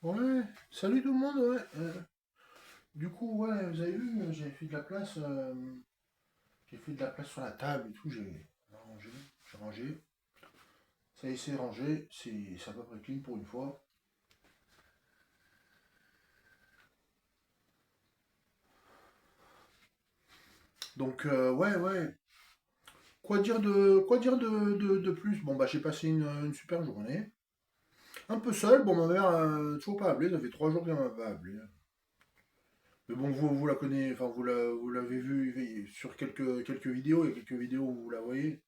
Ouais, salut tout le monde, ouais. Du coup, ouais, vous avez vu, j'ai fait de la place sur la table et tout, j'ai rangé. Ça y est, c'est rangé, c'est à peu près clean pour une fois. Donc, ouais, ouais. Quoi dire de plus? Bon, bah, j'ai passé une super journée. Un peu seul, bon, ma mère, toujours pas appelé, ça fait 3 jours qu'elle m'a pas appelé. Mais bon, vous la connaissez, enfin, vous l'avez vu sur quelques vidéos, il y a quelques vidéos où vous la voyez.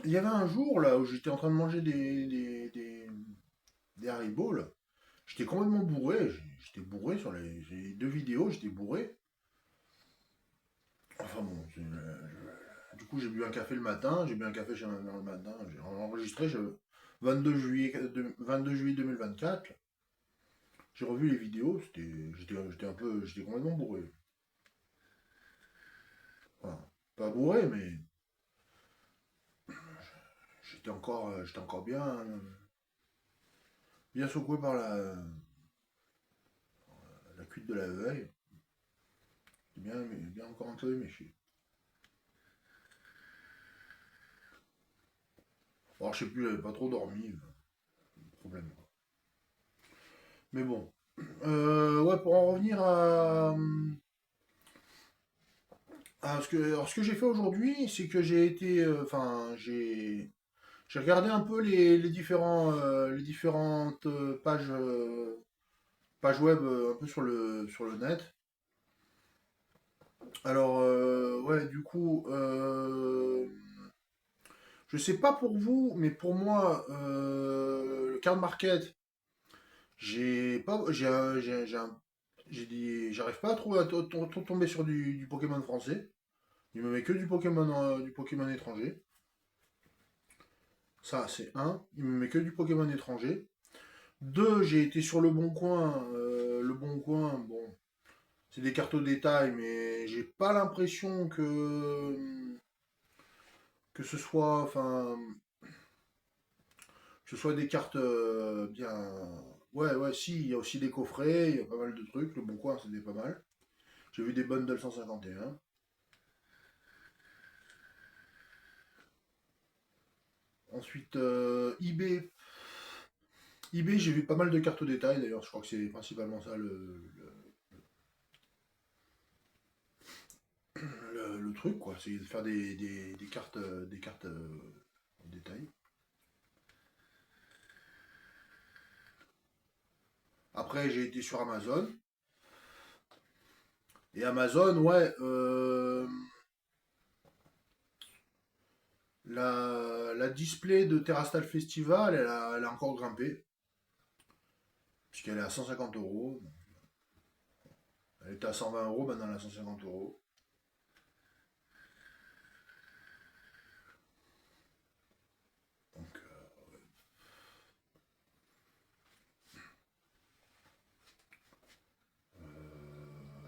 Il y avait un jour là où j'étais en train de manger des Haribo là. J'étais complètement bourré. J'étais bourré sur les 2 vidéos, j'étais bourré. Enfin bon, du coup j'ai bu un café le matin, j'ai bu un café chez ma mère le matin, j'ai enregistré 22 juillet 2024. J'ai revu les vidéos, j'étais complètement bourré. Enfin, pas bourré, mais j'étais encore bien secoué par la cuite de la veille. J'étais bien encore un peu éméché. Alors, je sais plus, j'avais pas trop dormi, problème. Mais bon. Ouais, pour en revenir alors, ce que j'ai fait aujourd'hui, c'est que j'ai été. Enfin, j'ai regardé un peu les différentes pages web un peu sur le net. Alors, ouais, du coup, je sais pas pour vous, mais pour moi, le card market, j'ai pas, j'ai dit, j'arrive pas à trouver tomber sur du Pokémon français. Il me met que du Pokémon étranger. Ça, c'est un. Il me met que du Pokémon étranger. Deux, j'ai été sur le Bon Coin. Le Bon Coin, bon, c'est des cartes au détail, mais j'ai pas l'impression que ce soit, enfin, que ce soit des cartes bien. Ouais, ouais, si, il y a aussi des coffrets, il y a pas mal de trucs. Le Bon Coin, c'était pas mal. J'ai vu des bundles 151. Ensuite, eBay, j'ai vu pas mal de cartes au détail d'ailleurs. Je crois que c'est principalement ça le truc, quoi. C'est de faire des cartes au détail. Après, j'ai été sur Amazon. Et Amazon, ouais, la display de Terrastal Festival, elle a encore grimpé. Puisqu'elle est à 150 euros. Elle était à 120 euros, maintenant elle est à 150 euros. Donc,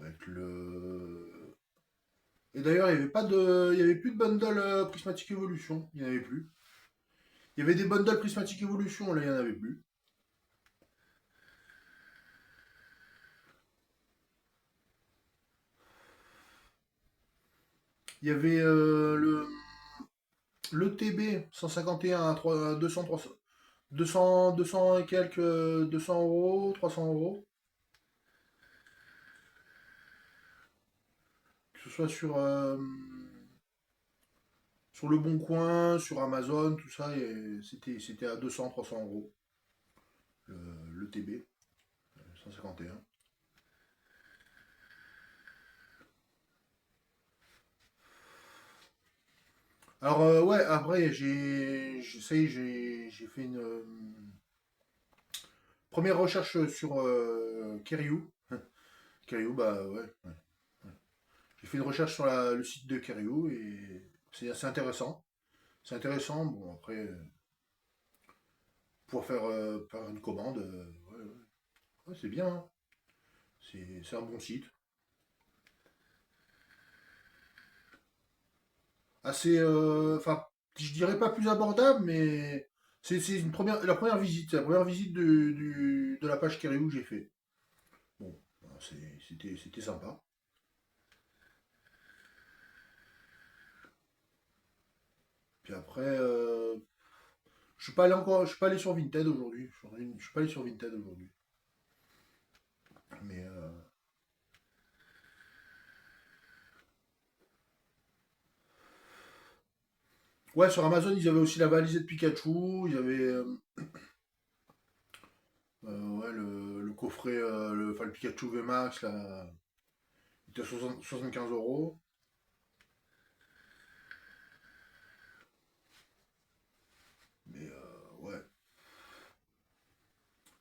avec le. Et d'ailleurs, il y avait plus de bundle Prismatic Evolution. Il n'y en avait plus. Il y avait des bundles Prismatic Evolution, là, il n'y en avait plus. Il y avait le TB 151 à 200, 300, 200 et quelques, 200 euros, 300 euros. Que ce soit sur Le Bon Coin, sur Amazon, tout ça, c'était à 200, 300 euros, le TB 151. Alors, ouais, après, j'ai fait une première recherche sur Kiryu. Kiryu, bah ouais, ouais. J'ai fait une recherche sur le site de Kiryu et c'est assez intéressant. C'est intéressant, bon, après, pouvoir faire une commande, ouais, ouais. Ouais, c'est bien, hein. C'est un bon site. Assez, enfin, je dirais pas plus abordable, mais C'est la première visite de la page Kéré que j'ai fait. Bon, ben, c'était sympa. Puis après, je suis pas allé sur Vinted aujourd'hui. Je suis pas allé sur Vinted aujourd'hui. Mais ouais, sur Amazon, ils avaient aussi la valise de Pikachu. Il y avait ouais, le coffret, enfin, le Pikachu VMAX, là, il était à 75 €. Mais ouais.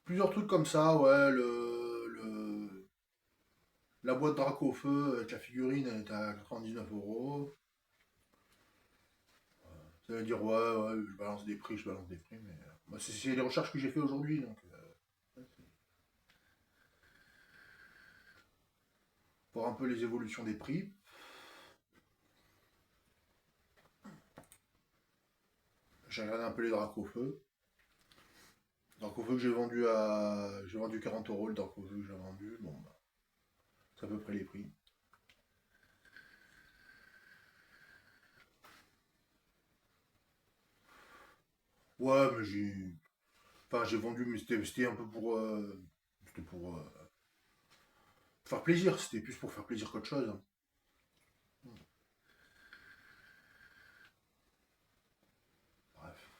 Plusieurs trucs comme ça, ouais. La boîte Drac au feu avec la figurine, elle était à 99 €. Ça veut dire, ouais, ouais, je balance des prix, mais moi, c'est les recherches que j'ai fait aujourd'hui, donc voir un peu les évolutions des prix. J'ai regardé un peu les dracs au feu. Drac au feu que j'ai vendu 40 € le drac au feu que j'ai vendu. Bon, bah, c'est à peu près les prix. Ouais, mais enfin, j'ai vendu, mais c'était un peu c'était pour faire plaisir. C'était plus pour faire plaisir qu'autre chose, hein. Bref.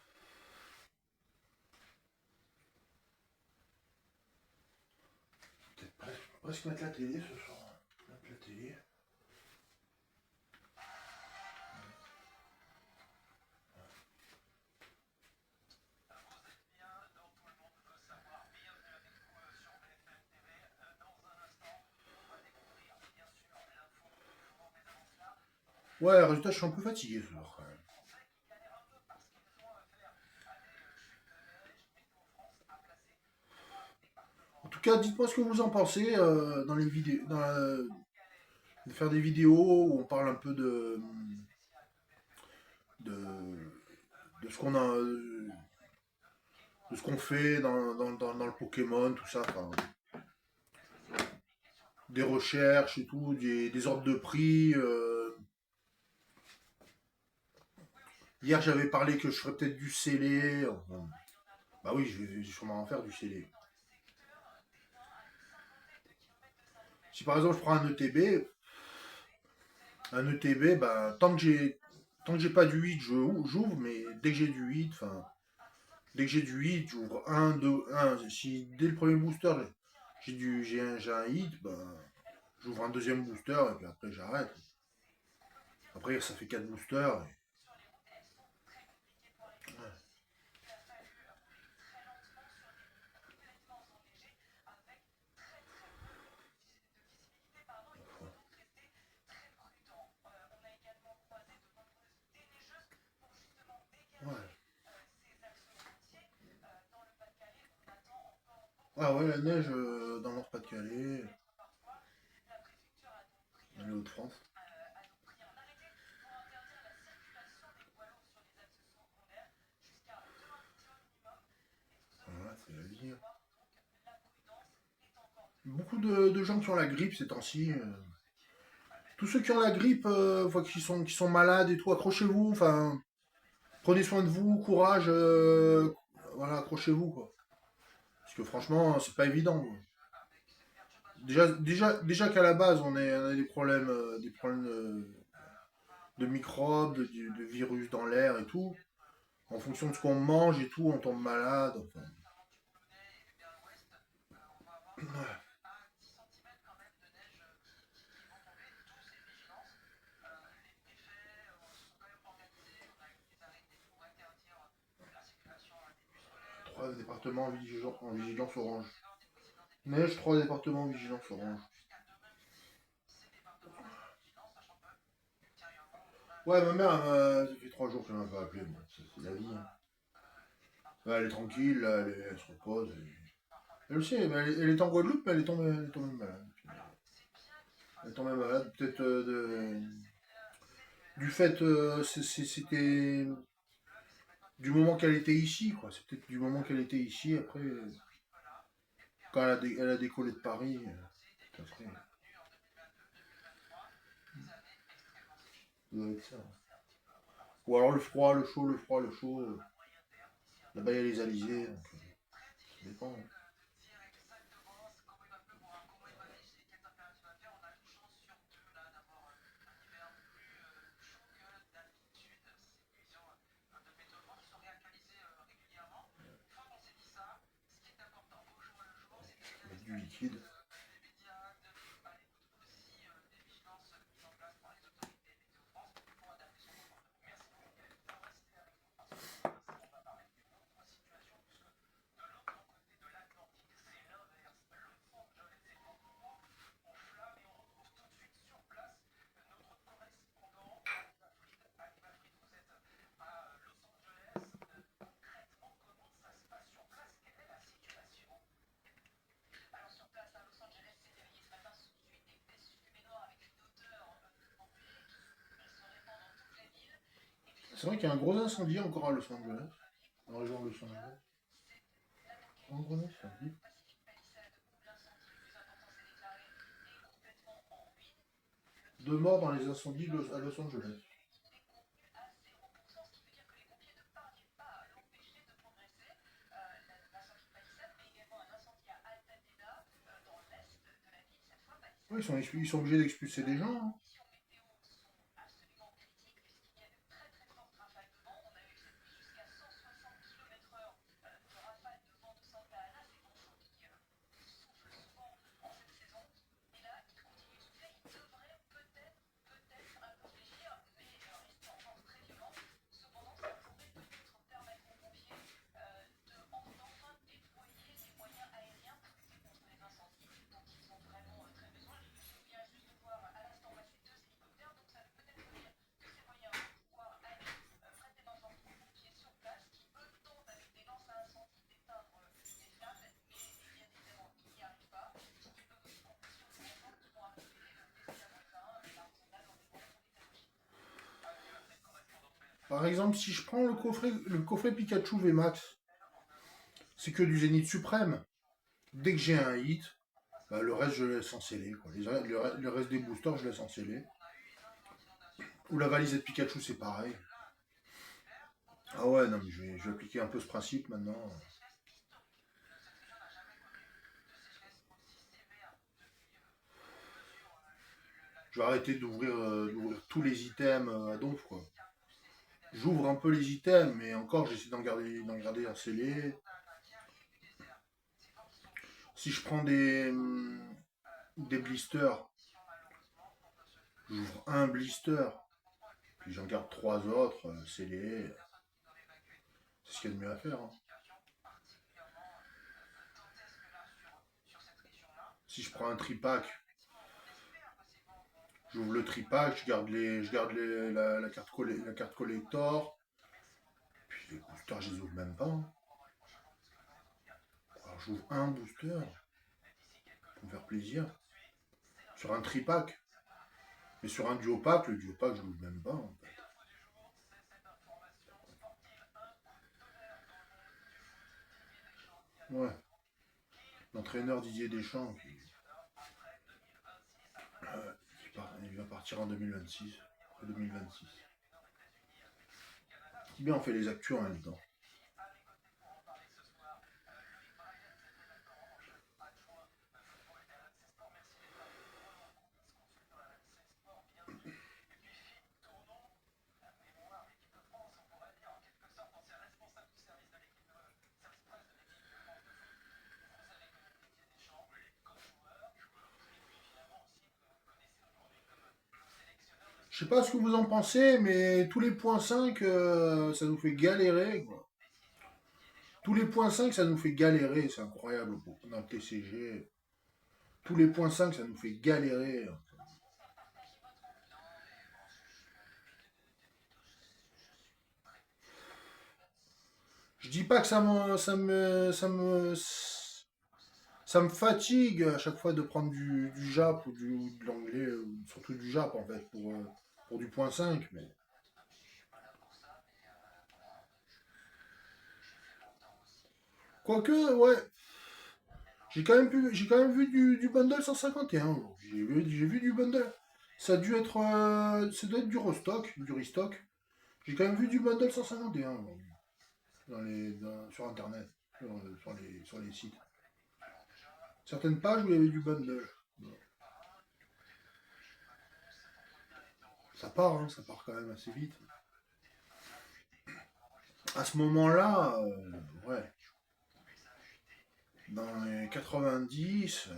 Peut-être presque mettre la télé ce soir. Mettre la télé. Ouais, résultat, je suis un peu fatigué ce soir quand même. En tout cas, dites-moi ce que vous en pensez dans les vidéos, de faire des vidéos où on parle un peu de, de ce qu'on a, de ce qu'on fait dans le Pokémon, tout ça, enfin, des recherches et tout, des ordres de prix. Hier, j'avais parlé que je ferais peut-être du scellé. Enfin, bah oui, je vais sûrement en faire du scellé. Si par exemple je prends un ETB, bah, tant que j'ai pas du 8, j'ouvre, mais dès que j'ai du 8, enfin, dès que j'ai du hit, j'ouvre un 2 un. Si dès le premier booster, j'ai un hit, ben, j'ouvre un deuxième booster et puis après j'arrête. Après, ça fait 4 boosters. Ouais. Ah ouais, la neige dans Nord-Pas-de-Calais, dans les Hauts-de-France. Voilà, c'est la vie, hein. Beaucoup de gens qui ont la grippe ces temps-ci. Tous ceux qui ont la grippe, enfin, qui sont malades et tout, accrochez-vous. Enfin, prenez soin de vous, courage. Voilà, accrochez-vous, quoi. Parce que franchement, c'est pas évident, quoi. Déjà qu'à la base, on a des problèmes de microbes, de virus dans l'air et tout. En fonction de ce qu'on mange et tout, on tombe malade. Enfin, ouais. Trois départements en vigilance orange. Neige, trois départements en vigilance orange. Ouais, ma mère, ça fait 3 jours qu'elle m'a pas appelé. Bon, c'est la vie, hein. Ouais, elle est tranquille, là, elle se repose. Elle aussi, elle est en Guadeloupe, mais elle est tombée malade. Elle est tombée malade, peut-être du fait, c'était Du moment qu'elle était ici, quoi. C'est peut-être du moment qu'elle était ici, après, quand elle a décollé de Paris, ça serait- ça doit être ça. Ou alors le froid, le chaud, le froid, le chaud. Là-bas, il y a les alizés, donc ça dépend, hein. Mettre du liquide. C'est vrai qu'il y a un gros incendie encore à Los Angeles, dans la région de Los Angeles. Un gros incendie. 2 morts dans les incendies à Los Angeles. Ouais, ils sont obligés d'expulser des gens, hein. Par exemple, si je prends le coffret Pikachu VMAX, c'est que du Zénith suprême. Dès que j'ai un hit, bah, le reste je laisse en scellé, quoi. Le reste des boosters je laisse en scellé. Ou la valise de Pikachu c'est pareil. Ah ouais, non mais je vais appliquer un peu ce principe maintenant. Je vais arrêter d'ouvrir tous les items à donf, quoi. J'ouvre un peu les items, mais encore j'essaie d'en garder un scellé. Si je prends des blisters, j'ouvre un blister, puis j'en garde 3 autres scellés. C'est ce qu'il y a de mieux à faire, hein. Si je prends un tripack, j'ouvre le tripack, la carte collector, puis les boosters, je les ouvre même pas, hein. Alors j'ouvre un booster pour me faire plaisir. Sur un tripack. Mais sur un duopack, le duopack, je l'ouvre même pas, en fait. Ouais. L'entraîneur Didier Deschamps, il va partir en 2026. 2026. Bien, on fait les actus en même temps. Je sais pas ce que vous en pensez, mais tous les points 5, ça nous fait galérer, quoi. Tous les points 5, ça nous fait galérer, c'est incroyable dans le TCG. Tous les points 5, ça nous fait galérer. Je dis pas que ça me fatigue à chaque fois de prendre du Jap ou de l'anglais, surtout du Jap en fait, pour du point 5, mais Quoique, ouais, j'ai quand même vu du bundle 151 aujourd'hui. J'ai vu du bundle. Ça doit être du restock, du restock. J'ai quand même vu du bundle 151 aujourd'hui, sur internet, sur les sites. Certaines pages où il y avait du bundle. Bon, ça part quand même assez vite. À ce moment-là, ouais, dans les 90,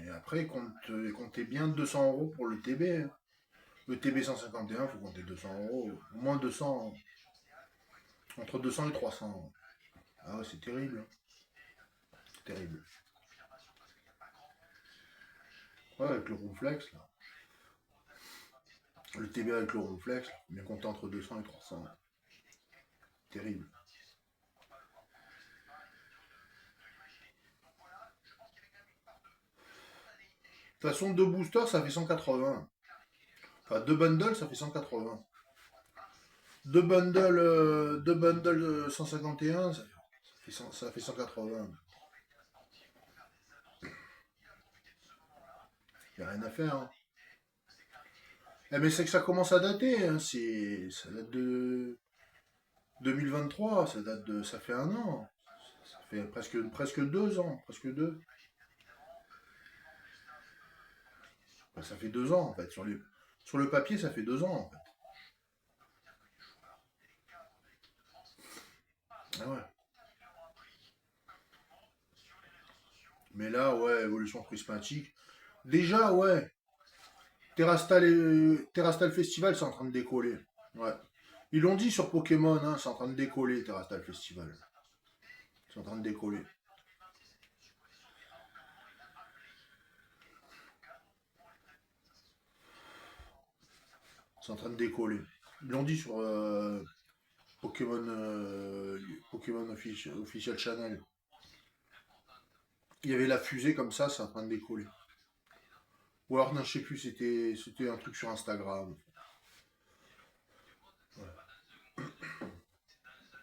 et après, comptez bien 200 euros pour le TB, hein. Le TB 151, faut compter 200 euros. Au moins 200, entre 200 et 300. Ah ouais, c'est terrible, hein. Terrible. Ouais, avec le Ronflex, là. Le TB avec le Ronflex, là, bien compter entre 200 et 300. Terrible. De toute façon, deux boosters, ça fait 180. Enfin, deux bundles, ça fait 180. Deux bundles 151, ça fait 180. Y a rien à faire, hein. Eh, mais c'est que ça commence à dater, hein. Ça date de 2023, ça fait un an. Ça fait presque 2 ans, presque deux. Enfin, ça fait 2 ans, en fait. Sur le papier, ça fait 2 ans, en fait. Ah ouais. Mais là, ouais, évolution prismatique. Déjà, ouais, Terrastal Festival, c'est en train de décoller. Ouais. Ils l'ont dit sur Pokémon, hein, c'est en train de décoller, Terrastal Festival. C'est en train de décoller. C'est en train de décoller. Ils l'ont dit sur Pokémon, Pokémon Official Channel. Il y avait la fusée comme ça, c'est en train de décoller. Ou alors, non, je sais plus, c'était un truc sur Instagram. Ouais.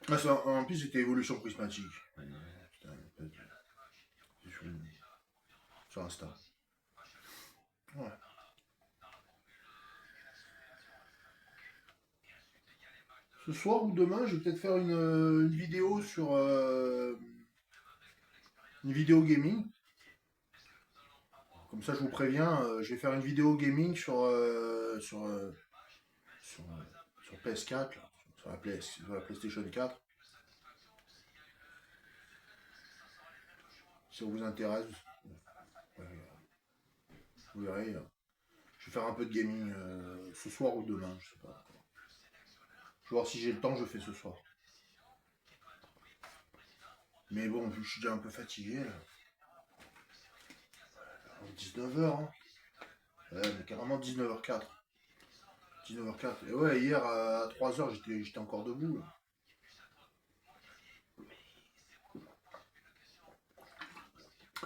Ah, en plus, c'était évolution prismatique. Putain, c'est sur Insta. Ouais. Ce soir ou demain, je vais peut-être faire une vidéo sur une vidéo gaming. Comme ça, je vous préviens, je vais faire une vidéo gaming sur, sur PS4, là, sur la PlayStation 4. Si ça vous intéresse, ouais, vous verrez. Je vais faire un peu de gaming ce soir ou demain, je sais pas. Je vais voir si j'ai le temps, je fais ce soir. Mais bon, vu que je suis déjà un peu fatigué, là, 19h, hein. Ouais, mais carrément 19h04. 19h04. Et ouais, hier à 3h, j'étais encore debout, là.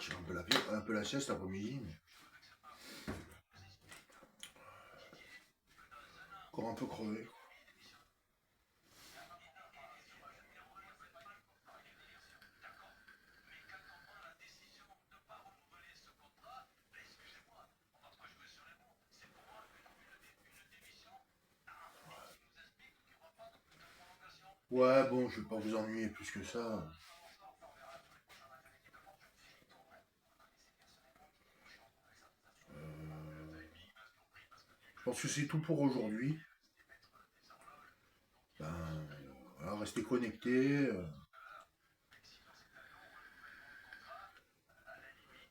J'ai fait un peu la sieste l'après-midi, mais encore un peu crevé. Ouais, bon, je vais pas vous ennuyer plus que ça. Euh, je pense que c'est tout pour aujourd'hui. Ben, voilà, restez connectés.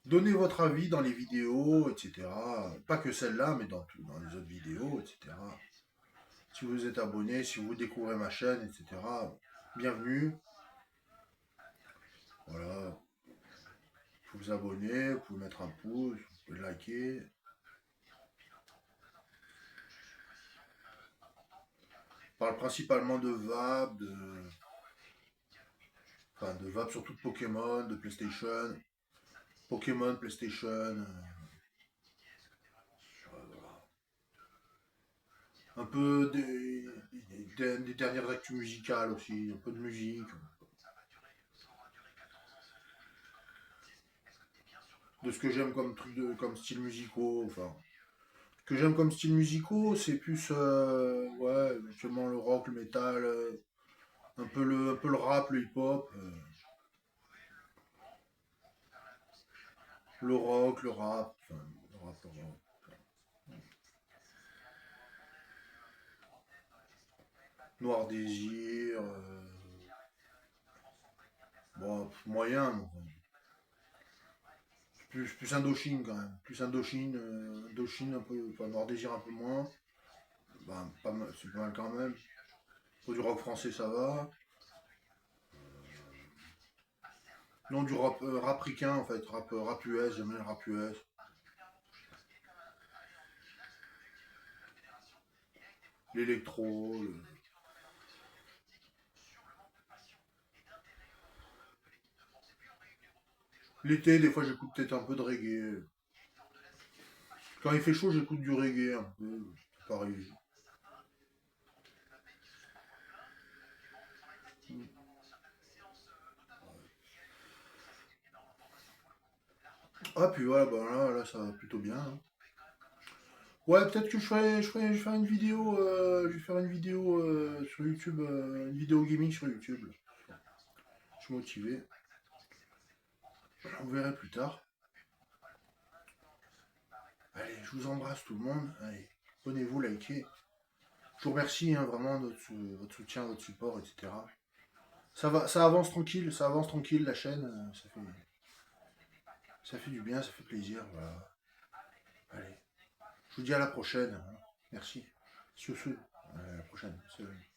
Donnez votre avis dans les vidéos, etc. Pas que celle-là, mais dans les autres vidéos, etc. Si vous êtes abonné, si vous découvrez ma chaîne, etc. Bienvenue. Voilà. Vous vous abonner, vous pouvez mettre un pouce, vous pouvez liker. Je parle principalement de VAB, enfin de VAB surtout de Pokémon, de PlayStation. Pokémon, PlayStation. Voilà. Un peu des dernières actus musicales aussi, un peu de musique. de ce que j'aime comme truc comme style musicaux. Enfin, ce que j'aime comme style musicaux, c'est plus, ouais, éventuellement le rock, le métal, un peu le rap, le hip-hop, le rock, le rap, enfin, le rock. Noir Désir, bon, moyen, bon, plus Indochine quand même. Plus Indochine, Indochine un peu, enfin Noir Désir un peu moins. Ben, pas mal, c'est pas mal quand même. Pour du rock français ça va. Non, du rap, rap ricain en fait, rap US, j'aime bien le rap US. L'électro. L'été, des fois j'écoute peut-être un peu de reggae. Quand il fait chaud, j'écoute du reggae un peu. C'est pareil. Ah, puis voilà, bah là, ça va plutôt bien, hein. Ouais, peut-être que je ferai une vidéo, je vais faire une vidéo sur YouTube, une vidéo gaming sur YouTube. Je suis motivé. Vous verrez plus tard. Allez, je vous embrasse tout le monde. Allez, abonnez-vous, likez. Je vous remercie hein, vraiment de votre soutien, votre support, etc. Ça avance tranquille la chaîne. Ça fait du bien, ça fait plaisir. Voilà. Allez, je vous dis à la prochaine, hein. Merci. Sur ce, à la prochaine. Salut.